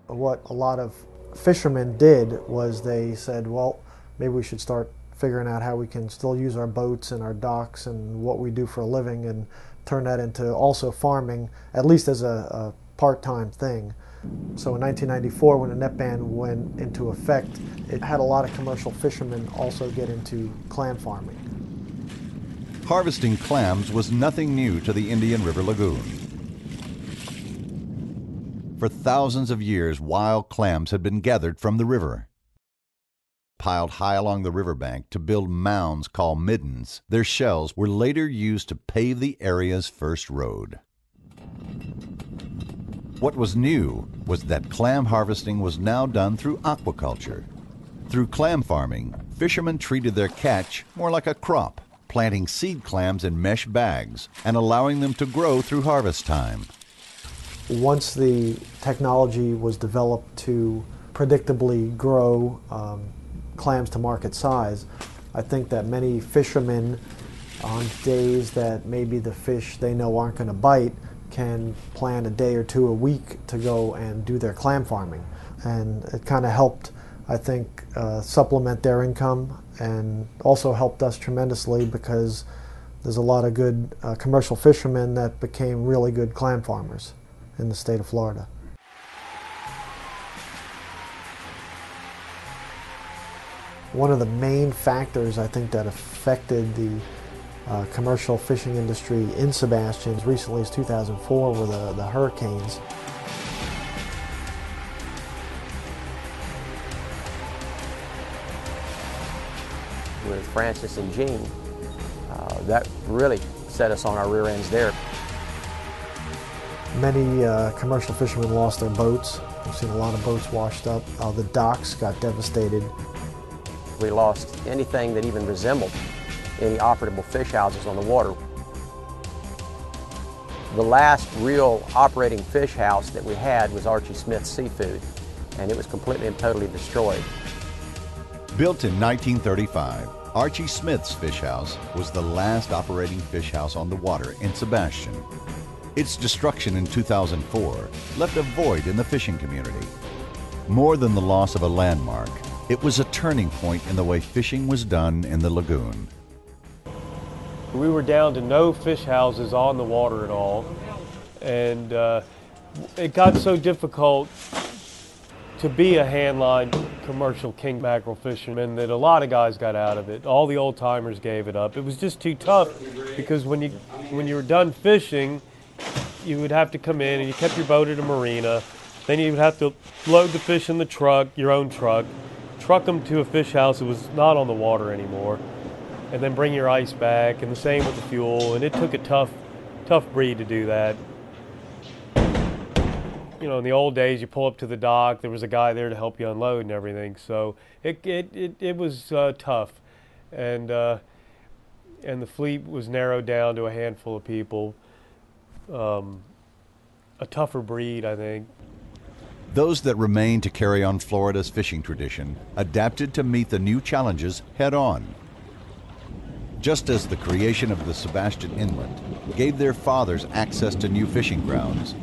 What a lot of fishermen did was they said, well, maybe we should start figuring out how we can still use our boats and our docks and what we do for a living and turn that into also farming, at least as a part-time thing. So in 1994, when the net ban went into effect, it had a lot of commercial fishermen also get into clam farming. Harvesting clams was nothing new to the Indian River Lagoon. For thousands of years, wild clams had been gathered from the river. Piled high along the riverbank to build mounds called middens, their shells were later used to pave the area's first road. What was new was that clam harvesting was now done through aquaculture. Through clam farming, fishermen treated their catch more like a crop, planting seed clams in mesh bags and allowing them to grow through harvest time. Once the technology was developed to predictably grow clams to market size, I think that many fishermen, on days that maybe the fish they know aren't going to bite, can plan a day or two a week to go and do their clam farming. And it kind of helped, I think, supplement their income, and also helped us tremendously because there's a lot of good commercial fishermen that became really good clam farmers in the state of Florida. One of the main factors I think that affected the commercial fishing industry in Sebastian as recently as 2004 were the hurricanes. With Francis and Jean, that really set us on our rear ends there. Many commercial fishermen lost their boats. We've seen a lot of boats washed up. The docks got devastated. We lost anything that even resembled any operable fish houses on the water. The last real operating fish house that we had was Archie Smith's Seafood, and it was completely and totally destroyed. Built in 1935, Archie Smith's Fish House was the last operating fish house on the water in Sebastian. Its destruction in 2004 left a void in the fishing community. More than the loss of a landmark, it was a turning point in the way fishing was done in the lagoon. We were down to no fish houses on the water at all, and it got so difficult to be a handline commercial king mackerel fisherman that a lot of guys got out of it. All the old timers gave it up. It was just too tough because when you were done fishing, you would have to come in and you kept your boat at a marina. Then you would have to load the fish in the truck, your own truck, truck them to a fish house that was not on the water anymore, and then bring your ice back, and the same with the fuel. And it took a tough breed to do that. You know, in the old days, you pull up to the dock, there was a guy there to help you unload and everything. So it was tough, and the fleet was narrowed down to a handful of people. A tougher breed, I think. Those that remained to carry on Florida's fishing tradition adapted to meet the new challenges head-on. Just as the creation of the Sebastian Inlet gave their fathers access to new fishing grounds,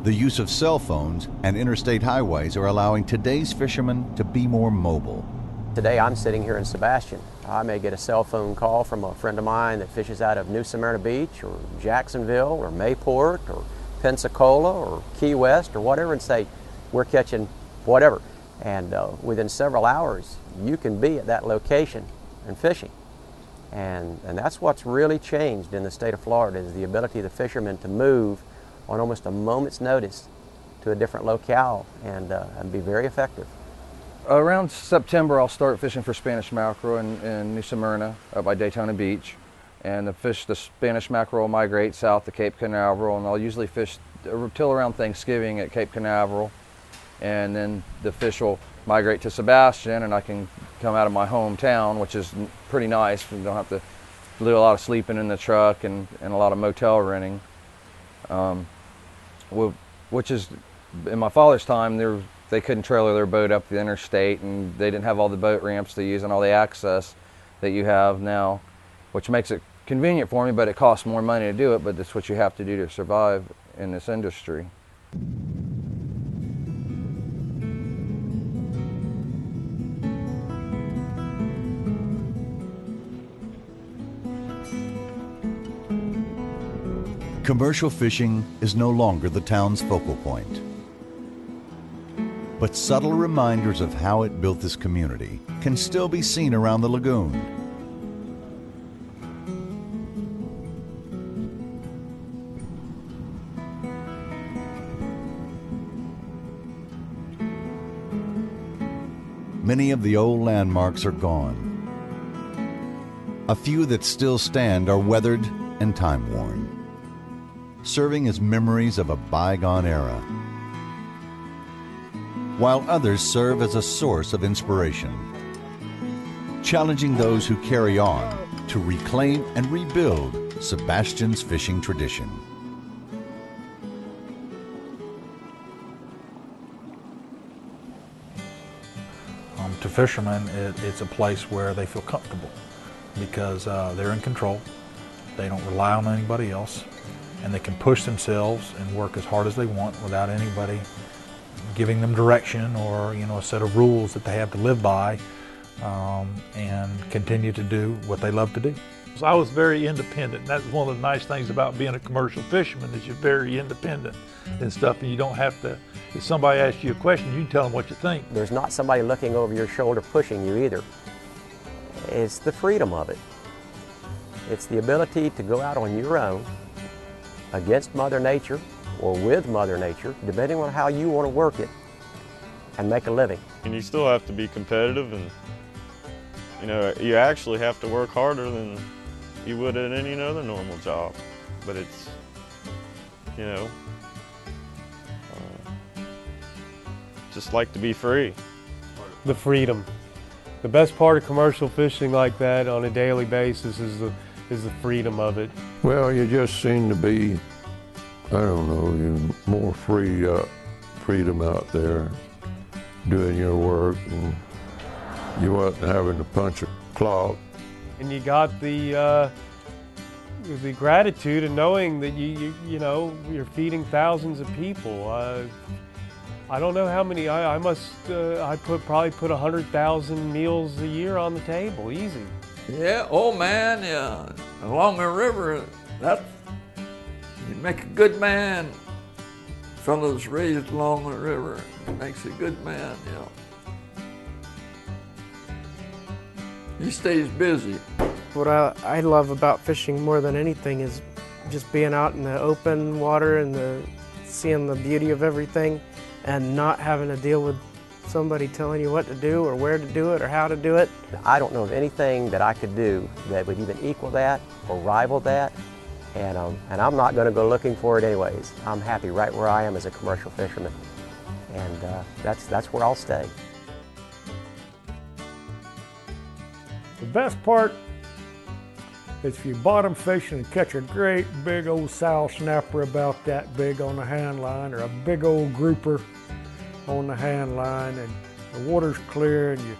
the use of cell phones and interstate highways are allowing today's fishermen to be more mobile. Today I'm sitting here in Sebastian. I may get a cell phone call from a friend of mine that fishes out of New Smyrna Beach or Jacksonville or Mayport or Pensacola or Key West or whatever, and say, we're catching whatever. And within several hours, you can be at that location and fishing. And that's what's really changed in the state of Florida, is the ability of the fishermen to move on almost a moment's notice to a different locale and be very effective. Around September, I'll start fishing for Spanish mackerel in New Smyrna up by Daytona Beach. And the Spanish mackerel will migrate south to Cape Canaveral, and I'll usually fish till around Thanksgiving at Cape Canaveral. And then the fish will migrate to Sebastian, and I can come out of my hometown, which is pretty nice. We don't have to do a lot of sleeping in the truck and a lot of motel renting. Which is, in my father's time, they couldn't trailer their boat up the interstate, and they didn't have all the boat ramps to use and all the access that you have now, which makes it convenient for me, but it costs more money to do it, but that's what you have to do to survive in this industry. Commercial fishing is no longer the town's focal point. But subtle reminders of how it built this community can still be seen around the lagoon. Many of the old landmarks are gone. A few that still stand are weathered and time-worn, serving as memories of a bygone era, while others serve as a source of inspiration, challenging those who carry on to reclaim and rebuild Sebastian's fishing tradition. To fishermen, it's a place where they feel comfortable because they're in control. They don't rely on anybody else, and they can push themselves and work as hard as they want without anybody giving them direction or a set of rules that they have to live by, and continue to do what they love to do. I was very independent, and that's one of the nice things about being a commercial fisherman is you're very independent and stuff, and you don't have to, if somebody asks you a question, you can tell them what you think. There's not somebody looking over your shoulder pushing you either. It's the freedom of it. It's the ability to go out on your own against Mother Nature or with Mother Nature, depending on how you want to work it, and make a living. And you still have to be competitive, and you actually have to work harder than you would at any other normal job. But it's, just like to be free. The freedom. The best part of commercial fishing like that on a daily basis is the freedom of it. Well, you just seem to be, I don't know, you're more freedom out there doing your work, and you wasn't having to punch a clock. And you got the gratitude of knowing that you're feeding thousands of people. I don't know how many. I probably put 100,000 meals a year on the table, easy. Yeah, oh man, yeah. Along the river, you make a good man. Fellows raised along the river makes a good man, He stays busy. What I love about fishing more than anything is just being out in the open water and seeing the beauty of everything, and not having to deal with somebody telling you what to do or where to do it or how to do it. I don't know of anything that I could do that would even equal that or rival that, and I'm not going to go looking for it anyways. I'm happy right where I am as a commercial fisherman, and that's where I'll stay. The best part is if you bottom fishing and catch a great big old sow snapper about that big on the hand line, or a big old grouper on the hand line, and the water's clear and you're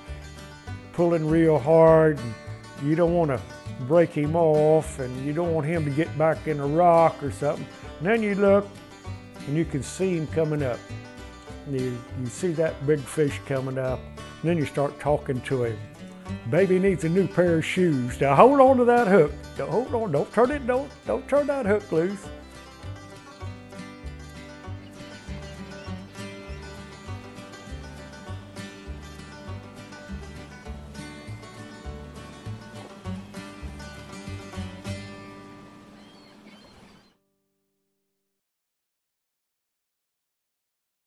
pulling real hard, and you don't want to break him off and you don't want him to get back in a rock or something. And then you look and you can see him coming up. You see that big fish coming up, and then you start talking to him. Baby needs a new pair of shoes. Now hold on to that hook. Hold on, don't turn that hook loose.